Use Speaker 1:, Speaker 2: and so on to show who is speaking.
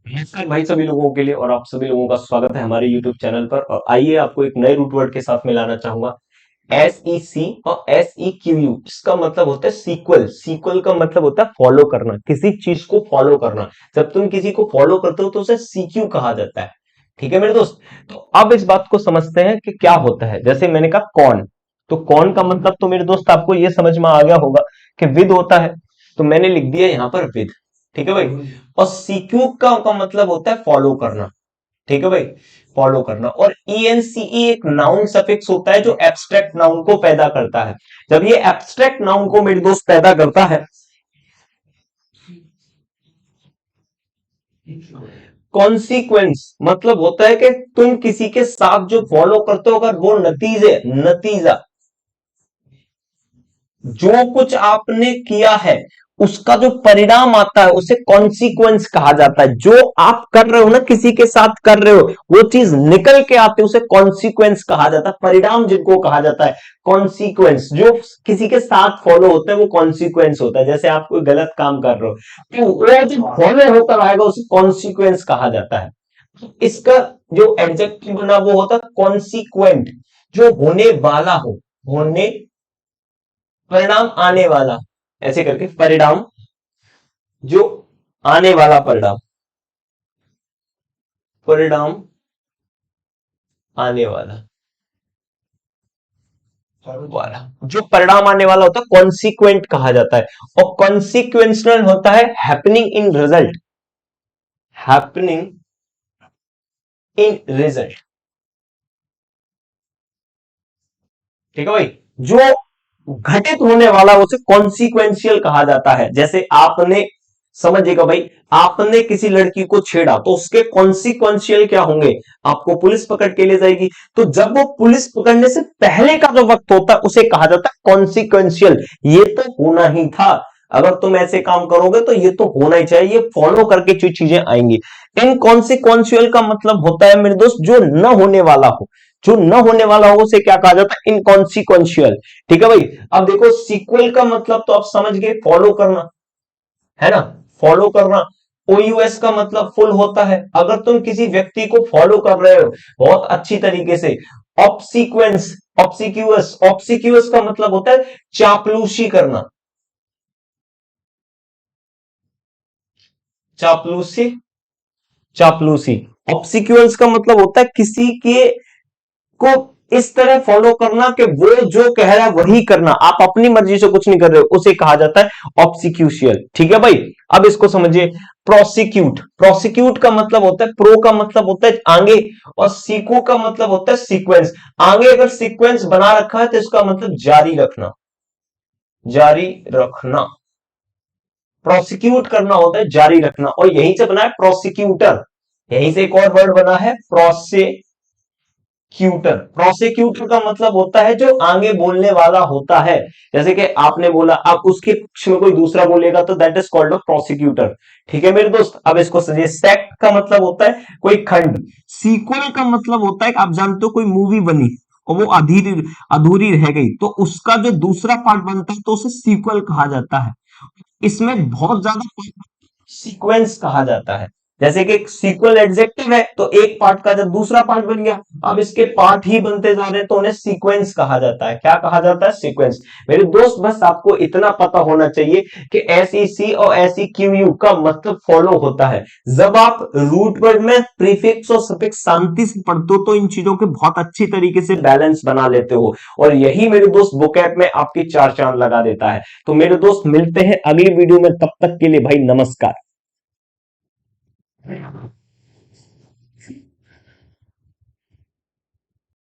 Speaker 1: नमस्कार भाई सभी लोगों के लिए, और आप सभी लोगों का स्वागत है हमारे YouTube चैनल पर। और आइए आपको एक नए रूट वर्ड के साथ मिलाना चाहूंगा। SEC और SEQU, इसका मतलब होता है सीक्वल। सीक्वल का मतलब होता है फॉलो करना, किसी चीज को फॉलो करना। जब तुम किसी को फॉलो करते हो तो उसे CQ कहा जाता है। ठीक है मेरे दोस्त। तो अब इस बात को समझते हैं कि क्या होता है। जैसे मैंने कहा कौन, तो कौन का मतलब तो मेरे दोस्त आपको यह समझ में आ गया होगा कि विद होता है। तो मैंने लिख दिया यहां पर विद। ठीक है भाई। और सीक्यू का मतलब होता है फॉलो करना। ठीक है भाई, फॉलो करना। और ENCE एक नाउन सफिक्स होता है जो एब्स्ट्रैक्ट नाउन को पैदा करता है। जब ये एब्स्ट्रैक्ट नाउन को मेरे दोस्त पैदा करता है, कॉन्सिक्वेंस मतलब होता है कि तुम किसी के साथ जो फॉलो करते हो, अगर वो नतीजा जो कुछ आपने किया है उसका जो परिणाम आता है उसे कॉन्सिक्वेंस कहा जाता है। जो आप कर रहे हो ना, किसी के साथ कर रहे हो, वो चीज निकल के आती है उसे कॉन्सिक्वेंस कहा जाता है। परिणाम जिनको कहा जाता है कॉन्सिक्वेंस, जो किसी के साथ फॉलो होता है वो कॉन्सिक्वेंस होता है। जैसे आप कोई गलत काम कर रहे हो तो वो जो फॉलो होता रहेगा उसे कॉन्सिक्वेंस कहा जाता है। इसका जो एडजेक्टिव बना वो होता है कॉन्सिक्वेंट, जो होने वाला हो, होने, परिणाम आने वाला, ऐसे करके परिणाम, जो आने वाला परिणाम, परिणाम आने वाला वाला, जो परिणाम आने वाला होता है कॉन्सिक्वेंट कहा जाता है। और कॉन्सिक्वेंशनल होता है happening in result, happening in result. ठीक है भाई। जो घटित होने वाला उसे कॉन्सिक्वेंशियल कहा जाता है। जैसे आपने, समझिएगा भाई, आपने किसी लड़की को छेड़ा तो उसके कॉन्सिक्वेंशियल क्या होंगे, आपको पुलिस पकड़ के ले जाएगी। तो जब वो पुलिस पकड़ने से पहले का जो वक्त होता है उसे कहा जाता है कॉन्सिक्वेंशियल। ये तो होना ही था, अगर तुम ऐसे काम करोगे तो ये तो होना ही चाहिए, ये फॉलो करके जो चीजें आएंगी। इनकॉन्सिक्वेंशियल का मतलब होता है मेरे दोस्त जो न होने वाला हो। जो न होने वाला हो उसे क्या कहा जाता है, इनकॉन्सिक्वेंशियल। ठीक है भाई। अब देखो सीक्वल का मतलब तो आप समझ गए, फॉलो करना, है ना, फॉलो करना। OUS का मतलब फुल होता है, अगर तुम किसी व्यक्ति को फॉलो कर रहे हो बहुत अच्छी तरीके से। ऑब्सिक्वेंस, ऑब्सिक्यूअस, ऑब्सिक्यूअस का मतलब होता है चापलूसी करना, चापलूसी, चापलूसी। ऑब्सिक्वेंस का मतलब होता है किसी के को इस तरह फॉलो करना कि वो जो कह रहा है वही करना, आप अपनी मर्जी से कुछ नहीं कर रहे हो, उसे कहा जाता है ऑब्सिक्यूशियल। ठीक है भाई। अब इसको समझिए। प्रोसिक्यूट, प्रोसिक्यूट का मतलब होता है, प्रो का मतलब होता है आगे, और सीको का मतलब होता है सीक्वेंस। आगे अगर सीक्वेंस बना रखा है तो इसका मतलब जारी रखना, जारी रखना। प्रोसिक्यूट करना होता है जारी रखना, और यहीं से बना है प्रोसिक्यूटर। यहीं से एक और वर्ड बना है प्रोसिक्यूटर। प्रोसिक्यूटर का मतलब होता है जो आगे बोलने वाला होता है। जैसे कि आपने बोला, आप उसके पक्ष में कोई दूसरा बोलेगा तो that is called a prosecutor. ठीक है मेरे दोस्त। अब इसको समझिए। सेक्ट का मतलब होता है कोई खंड। सीक्वल का मतलब होता है कि आप जानते हो कोई मूवी बनी और वो अधूरी अधूरी रह गई तो उसका जो दूसरा पार्ट बनता है तो उसे सीक्वल कहा जाता है। इसमें बहुत ज्यादा सीक्वेंस कहा जाता है। जैसे कि सीक्वल एडजेक्टिव है तो एक पार्ट का जब दूसरा पार्ट बन गया, अब इसके पार्ट ही बनते जा रहे हैं तो उन्हें सीक्वेंस कहा जाता है। क्या कहा जाता है, सीक्वेंस। मेरे दोस्त बस आपको इतना पता होना चाहिए कि SEC और SEQU का मतलब फॉलो होता है। जब आप रूट वर्ड में प्रीफिक्स और सफिक्स शांति से पढ़ते हो तो इन चीजों के बहुत अच्छी तरीके से बैलेंस बना लेते हो, और यही मेरे दोस्त वोकैब में आपकी चार चांद लगा देता है। तो मेरे दोस्त मिलते हैं अगली वीडियो में, तब तक के लिए भाई नमस्कार।